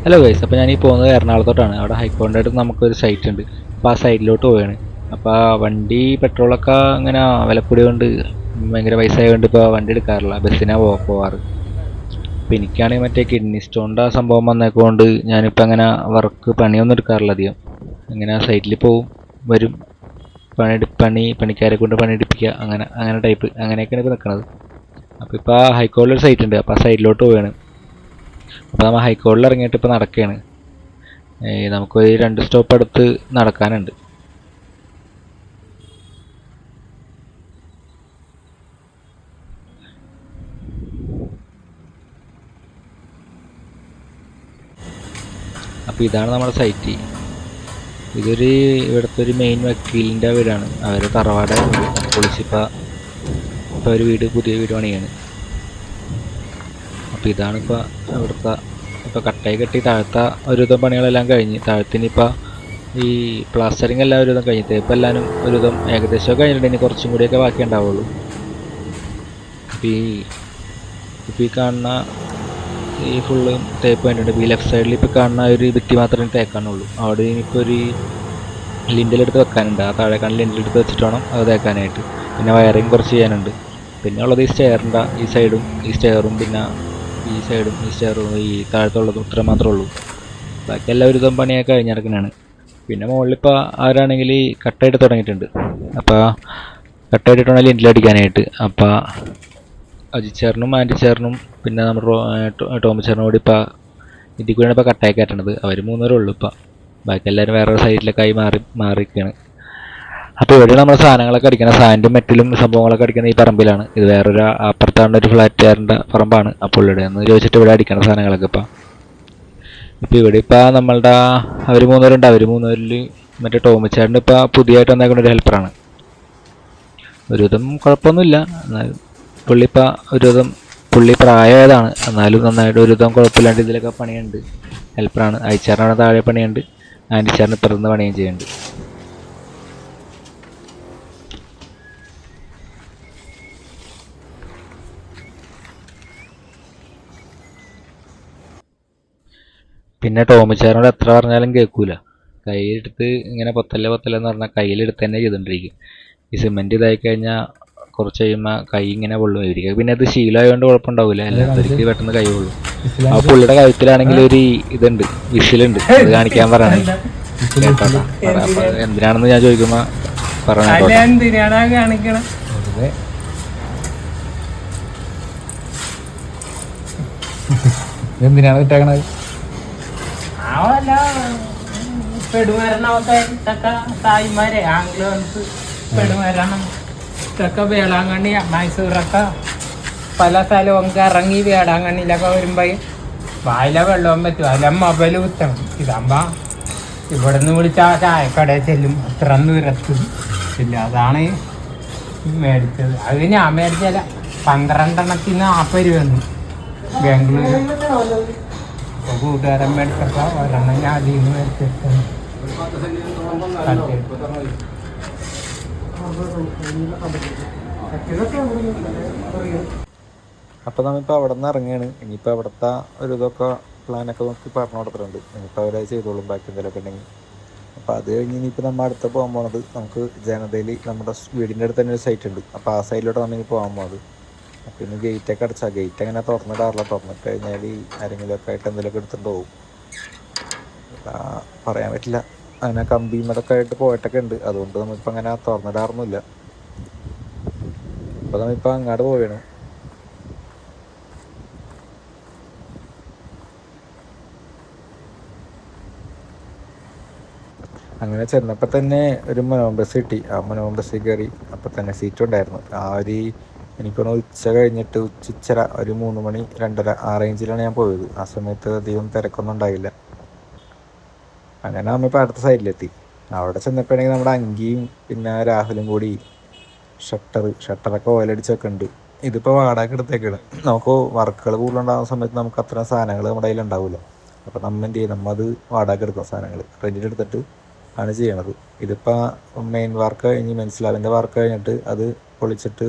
Hello guys, അപ്പോൾ ഞാൻ ഈ പോകുന്നത് എറണാകുളത്തോട്ടാണ്. അവിടെ ഹൈക്കോടതിയുടെ അടുത്ത് നമുക്കൊരു സൈറ്റ് ഉണ്ട്. അപ്പോൾ ആ സൈറ്റിലോട്ട് പോവുകയാണ്. അപ്പോൾ ആ വണ്ടി പെട്രോളൊക്കെ അങ്ങനെ വിലക്കൂടി കൊണ്ട് ഭയങ്കര പൈസ ആയതുകൊണ്ട് ഇപ്പോൾ വണ്ടി എടുക്കാറില്ല, ബസ്സിനാണ് പോവാറ്. അപ്പോൾ എനിക്കാണെങ്കിൽ മറ്റേ കിഡ്നി സ്റ്റോണിൻ്റെ ആ സംഭവം വന്നേക്കൊണ്ട് ഞാനിപ്പോൾ അങ്ങനെ പണിയൊന്നും എടുക്കാറില്ല അധികം. ഇങ്ങനെ സൈറ്റിൽ പോവും, വരും, പണിക്കാരെ കൊണ്ട് പണിയെടുപ്പിക്കുക, അങ്ങനെ അങ്ങനെ ടൈപ്പ് അങ്ങനെയൊക്കെയാണ് ഇപ്പോൾ നിൽക്കുന്നത്. അപ്പോൾ ഇപ്പോൾ ആ ഹൈക്കോടതിയിൽ ഒരു സൈറ്റ് ഉണ്ട്, അപ്പോൾ ആ സൈറ്റിലോട്ട് പോവുകയാണ്. അപ്പോൾ നമ്മൾ ഹൈക്കോടതിയിൽ ഇറങ്ങിയിട്ട് ഇപ്പോൾ നടക്കുകയാണ്. നമുക്കൊരു 2 സ്റ്റോപ്പ് അടുത്ത് നടക്കാനുണ്ട്. അപ്പോൾ ഇതാണ് നമ്മുടെ സൈറ്റ്. ഇവിടുത്തെ ഒരു മെയിൻ വക്കീലിൻ്റെ വീടാണ്. അവർ തറവാടായിരുന്നു, പൊളിച്ചിപ്പോൾ ഒരു പുതിയ വീട് പണിയാണ്. അപ്പോൾ ഇതാണിപ്പോൾ ഇവിടുത്തെ. ഇപ്പോൾ കട്ടയെ കെട്ടി താഴത്തെ ഒരുവിധം പണികളെല്ലാം കഴിഞ്ഞ്, താഴത്തിനിപ്പോൾ ഈ പ്ലാസ്റ്ററിങ് എല്ലാം ഒരുവിധം കഴിഞ്ഞ്, തേപ്പ് എല്ലാവരും ഒരുവിധം ഏകദേശമൊക്കെ കഴിഞ്ഞിട്ടുണ്ട്. ഇനി കുറച്ചും കൂടിയൊക്കെ ബാക്കി ഉണ്ടാവുള്ളൂ. ഇപ്പോൾ ഈ കാണുന്ന ഈ ഫുള്ള് തേപ്പ് കഴിഞ്ഞിട്ടുണ്ട്. ഇപ്പോൾ ഈ ലെഫ്റ്റ് സൈഡിൽ ഇപ്പോൾ കാണുന്ന ഒരു ഭിത്തി മാത്രമേ തേക്കാനുള്ളൂ. അവിടെ ഇനിയിപ്പോൾ ഒരു ലിൻഡലെടുത്ത് വെക്കാനുണ്ട്. ആ താഴെ കാണുന്ന ലിൻഡലെടുത്ത് വെച്ചിട്ട് വേണം അത് തേക്കാനായിട്ട്. പിന്നെ വയറിങ് കുറച്ച് ചെയ്യാനുണ്ട്. പിന്നെ ഉള്ളത് ഈ സ്റ്റെയറിൻ്റെ ഈ സൈഡും ഈ സ്റ്റെയറും, പിന്നെ ഈ സൈഡും ഈ സ്റ്റെയറും ഈ താഴത്തുള്ളതും ഇത്ര മാത്രമേ ഉള്ളൂ. ബാക്കി എല്ലാ ഒരുവിധം പണിയൊക്കെ കഴിഞ്ഞിടക്കുന്നതാണ്. പിന്നെ മുകളിലിപ്പോൾ ആരാണെങ്കിൽ ഈ കട്ടയിട്ട് തുടങ്ങിയിട്ടുണ്ട്. അപ്പോൾ കട്ടയിട്ടിട്ടുണ്ടെങ്കിൽ ലിൻഡിലടിക്കാനായിട്ട്. അപ്പോൾ അജിച്ചേറിനും ആൻറ്റിച്ചേറിനും പിന്നെ നമ്മുടെ ടോമിച്ചേറിനും കൂടി ഇപ്പോൾ ഇതിൽ കൂടിയാണ് ഇപ്പോൾ കട്ടയൊക്കെ കയറ്റണത്. അവർ 3 പേരേ ഉള്ളൂ ഇപ്പോൾ. ബാക്കി എല്ലാവരും വേറെ സൈഡിലേക്കായി മാറിയിരിക്കുകയാണ്. അപ്പോൾ ഇവിടെ നമ്മൾ സാധനങ്ങളൊക്കെ അടിക്കണം. സാൻഡും മെറ്റലും സംഭവങ്ങളൊക്കെ അടിക്കുന്ന ഈ പറമ്പിലാണ്. ഇത് വേറൊരു അപ്പുറത്താണ് ഒരു ഫ്ലാറ്റുകാരൻ്റെ പറമ്പാണ്. അപ്പോൾ ഇവിടെ എന്ന് ചോദിച്ചിട്ട് ഇവിടെ അടിക്കണം സാധനങ്ങളൊക്കെ. ഇപ്പോൾ ഇവിടെ ഇപ്പോൾ നമ്മളുടെ അവർ 3 പേരുണ്ട്. അവർ 3 പേരിൽ മറ്റേ ടോമിച്ചേട്ടൻ ഇപ്പോൾ പുതിയതായിട്ട് വന്നേക്കുന്ന ഒരു ഹെൽപ്പറാണ്. ഒരുവിധം കുഴപ്പമൊന്നുമില്ല. എന്നാലും പുള്ളി പ്രായമായതാണ്. എന്നാലും നന്നായിട്ട് ഒരുവിധം കുഴപ്പമില്ലാണ്ട് ഇതിലൊക്കെ പണിയുണ്ട്. ഹെൽപ്പറാണ്. അയച്ചാറിനാണ് താഴെ പണിയുണ്ട്, ആൻറ്റിച്ചാറിന് ഇപ്പുറത്ത് പണിയും ചെയ്യുന്നുണ്ട്. പിന്നെ ടോമിച്ചാറിനോട് എത്ര പറഞ്ഞാലും കേൾക്കൂല. കയ്യിലെടുത്ത് ഇങ്ങനെ പൊത്തല്ലെന്ന് പറഞ്ഞാൽ കയ്യിലെടുത്ത് തന്നെ ചെയ്തുകൊണ്ടിരിക്കും. ഈ സിമെൻറ്റ് ഇതായി കഴിഞ്ഞാൽ കുറച്ച് കഴിയുമ്പോൾ കൈ ഇങ്ങനെ പൊള്ളുമായിരിക്കും. പിന്നെ അത് ശീലമായതുകൊണ്ട് കുഴപ്പമുണ്ടാവില്ല, എല്ലാത്തവർക്ക് പെട്ടെന്ന് കൈ പൊള്ളും. ആ പുള്ളിയുടെ കഴുത്തിലാണെങ്കിൽ ഒരു ഇതുണ്ട്, വിഷിലുണ്ട്. അത് കാണിക്കാൻ പറയണേ കേട്ടോട്ടാ. അപ്പൊ എന്തിനാണെന്ന് ഞാൻ ചോദിക്കുമ്പോൾ പറഞ്ഞോട്ടെ. എന്തിനാണ് ഇട്ടേക്കണത്? പെടുമരണമൊക്കെ തായ്മാരെ ആംഗ്ലൻസ് പെടുമരണം ഇതൊക്കെ വേളാങ്കണ്ണി മൈസൂറൊക്കെ പല സ്ഥലവും ഇറങ്ങി വേളാങ്കണ്ണിയിലൊക്കെ വരുമ്പോ വായില വെള്ളവും പറ്റും. അതിലെ മൊബൈൽ കുത്തണം. ഇതാകുമ്പോ ഇവിടെ നിന്ന് വിളിച്ചാൽ ചായക്കടയിൽ ചെല്ലും. അത്ര ദൂരത്ത് ഇല്ല. അതാണ് മേടിച്ചത്. അത് ഞാൻ മേടിച്ചല്ല, 12 40 രൂപ ബാംഗ്ലൂർ. അപ്പോൾ കൂട്ടുകാരൻ മേടിച്ചപ്പോൾ ഒരെണ്ണം ഞാൻ അതിൽ നിന്ന് മേടിച്ചിട്ടാണ്. അപ്പോൾ നമ്മളിപ്പോൾ അവിടെ നിന്ന് ഇറങ്ങുകയാണ്. ഇനിയിപ്പോൾ അവിടുത്തെ ഒരു ഇതൊക്കെ പ്ലാനൊക്കെ നോക്കി പറഞ്ഞു കൊടുത്തിട്ടുണ്ട്. ഇനിയിപ്പോൾ അവരത് ചെയ്തോളും ബാക്കി എന്തെങ്കിലുമൊക്കെ ഉണ്ടെങ്കിൽ. അപ്പോൾ അത് കഴിഞ്ഞ് ഇനിയിപ്പോൾ നമ്മൾ അടുത്ത് പോകാൻ പോണത് നമുക്ക് ജനതയിൽ നമ്മുടെ വീടിൻ്റെ അടുത്ത് തന്നെ ഒരു സൈറ്റ് ഉണ്ട്. അപ്പോൾ ആ സൈഡിലോട്ട് നമ്മൾ പോകാൻ പോകുന്നത്. അപ്പോൾ ഇനി ഗേറ്റൊക്കെ അടച്ചാൽ ഗേറ്റ് അങ്ങനെ തുറന്നിടാറില്ല. തുറന്നിട്ട് കഴിഞ്ഞാൽ ആരെങ്കിലുമൊക്കെ ആയിട്ട് എന്തെങ്കിലുമൊക്കെ എടുത്തിട്ട് പോകും. പറയാൻ പറ്റില്ല. അങ്ങനെ കമ്പിമതൊക്കെ ആയിട്ട് പോയിട്ടൊക്കെ ഉണ്ട്. അതുകൊണ്ട് നമ്മളിപ്പോൾ അങ്ങനെ തുറന്നിടാറൊന്നുമില്ല. അപ്പോൾ നമ്മളിപ്പോൾ അങ്ങോട്ട് പോവുകയാണ്. അങ്ങനെ ചെന്നപ്പോൾ തന്നെ ഒരു മനോഹർ ബസ് കിട്ടി. ആ മനോഹർ ബസ്സിൽ കയറി. അപ്പോൾ തന്നെ സീറ്റും ഉണ്ടായിരുന്നു. എനിക്കൊന്ന് ഉച്ച കഴിഞ്ഞിട്ട് ഉച്ചര ഒരു 3 മണി 2:30 ആ റേഞ്ചിലാണ് ഞാൻ പോയത്. ആ സമയത്ത് അധികം തിരക്കൊന്നും ഉണ്ടായില്ല. അങ്ങനെ നമ്മളിപ്പോൾ അടുത്ത സൈഡിലെത്തി. അവിടെ ചെന്നപ്പോഴാണെങ്കിൽ നമ്മുടെ അങ്കിയും പിന്നെ രാഹുലും കൂടി ഷട്ടറൊക്കെ ഓയിലടിച്ചൊക്കെ ഉണ്ട്. ഇതിപ്പോൾ വാടക എടുത്തേക്കാണ്. നമുക്ക് വർക്കുകൾ കൂടുതലുണ്ടാകുന്ന സമയത്ത് നമുക്ക് അത്ര സാധനങ്ങൾ നമ്മുടെ കയ്യിൽ ഉണ്ടാവില്ല. അപ്പോൾ നമ്മൾ എന്ത് ചെയ്യും, നമ്മൾ അത് വാടക എടുക്കും. സാധനങ്ങൾ റെൻറ്റിനെടുത്തിട്ട് ആണ് ചെയ്യണത്. ഇതിപ്പോൾ മെയിൻ വർക്ക് കഴിഞ്ഞ്, മെയിൻ സ്ലാബിൻ്റെ വർക്ക് കഴിഞ്ഞിട്ട് അത് പൊളിച്ചിട്ട്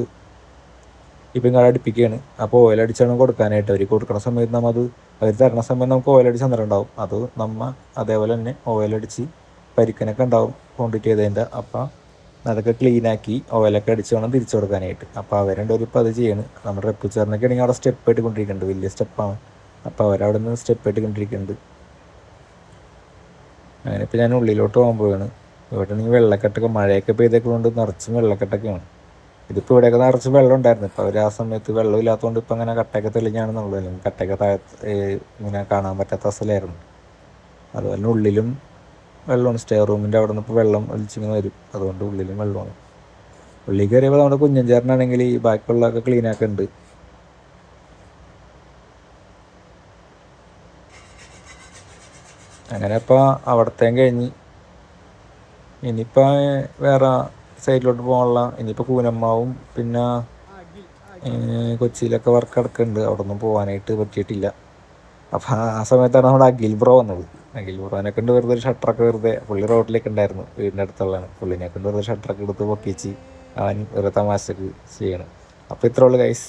ഇപ്പം കട അടുപ്പിക്കുകയാണ്. അപ്പോൾ ഓയിലടിച്ചാണ് കൊടുക്കാനായിട്ട്. അവർ കൊടുക്കുന്ന സമയത്ത് നമ്മൾ അത് അവർ തരണ സമയത്ത് നമുക്ക് ഓയിലടിച്ച് തന്നിട്ടുണ്ടാവും. അത് നമ്മൾ അതേപോലെ തന്നെ ഓയിലടിച്ച് പരിക്കനൊക്കെ ഉണ്ടാവും ക്വാണ്ടിറ്റി ചെയ്തതിൻ്റെ. അപ്പം അതൊക്കെ ക്ലീനാക്കി ഓയിലൊക്കെ അടിച്ച് വേണം തിരിച്ചു കൊടുക്കാനായിട്ട്. അപ്പോൾ അവരുടെ ഒരു ഇപ്പോൾ അത് ചെയ്യണം. നമ്മുടെ റെപ്പിച്ചറിനൊക്കെ ആണെങ്കിൽ അവിടെ സ്റ്റെപ്പ് ഇട്ടുകൊണ്ടിരിക്കുന്നുണ്ട്, വലിയ സ്റ്റെപ്പാണ്. അപ്പോൾ അവരവിടെ നിന്ന് സ്റ്റെപ്പ് ഇട്ടുകൊണ്ടിരിക്കുന്നുണ്ട്. അങ്ങനെ ഇപ്പോൾ ഞാൻ ഉള്ളിലോട്ട് പോകുമ്പോഴാണ് ഇവിടെ ആണെങ്കിൽ വെള്ളക്കെട്ടൊക്കെ മഴയൊക്കെ പെയ്തേക്കൊണ്ട് നിറച്ചും വെള്ളക്കെട്ടൊക്കെയാണ്. ഇതിപ്പോൾ ഇവിടെയൊക്കെ നിറച്ച് വെള്ളം ഉണ്ടായിരുന്നു. ഇപ്പോൾ അവർ ആ സമയത്ത് വെള്ളം ഇല്ലാത്തതുകൊണ്ട് ഇപ്പോൾ അങ്ങനെ കട്ടയൊക്കെ തെളിഞ്ഞാണെന്നുള്ളൂ. അല്ലെങ്കിൽ കട്ടയൊക്കെ ഇങ്ങനെ കാണാൻ പറ്റാത്ത സ്ഥലമായിരുന്നു. അതുപോലെ ഉള്ളിലും വെള്ളമാണ്. സ്റ്റേ റൂമിൻ്റെ അവിടെ നിന്ന് ഇപ്പോൾ വെള്ളം ഒലിച്ചിങ്ങനെ വരും. അതുകൊണ്ട് ഉള്ളിലും വെള്ളമാണ്. ഉള്ളിൽ കയറിയപ്പോൾ നമ്മുടെ കുഞ്ഞഞ്ചേരനാണെങ്കിൽ ഈ ബാക്കിയുള്ളതൊക്കെ ക്ലീനാക്കുന്നുണ്ട്. അങ്ങനെ ഇപ്പോൾ അവിടത്തേം കഴിഞ്ഞ് ഇനിയിപ്പോൾ വേറെ സൈഡിലോട്ട് പോകാനുള്ള ഇനിയിപ്പോൾ കൂനമ്മാവും പിന്നെ കൊച്ചിയിലൊക്കെ വർക്ക് നടക്കുന്നുണ്ട്. അവിടെ ഒന്നും പോകാനായിട്ട് പറ്റിയിട്ടില്ല. അപ്പോൾ ആ സമയത്താണ് നമ്മുടെ അഖിൽ ബ്രോ വന്നത്. അഖിൽ ബ്രോനെ കൊണ്ട് വെറുതെ ഒരു ഷട്ടറൊക്കെ വെറുതെ പുള്ളി റോഡിലേക്ക് ഉണ്ടായിരുന്നു, വീടിൻ്റെ അടുത്തുള്ളതാണ്. പുള്ളിനെ കൊണ്ട് വെറുതെ ഷട്ടറൊക്കെ എടുത്ത് പൊക്കിച്ച് അവൻ വെറുതെ തമാശക്ക് ചെയ്യണം. അപ്പോൾ ഇത്രേ ഉള്ളൂ ഗൈസ്.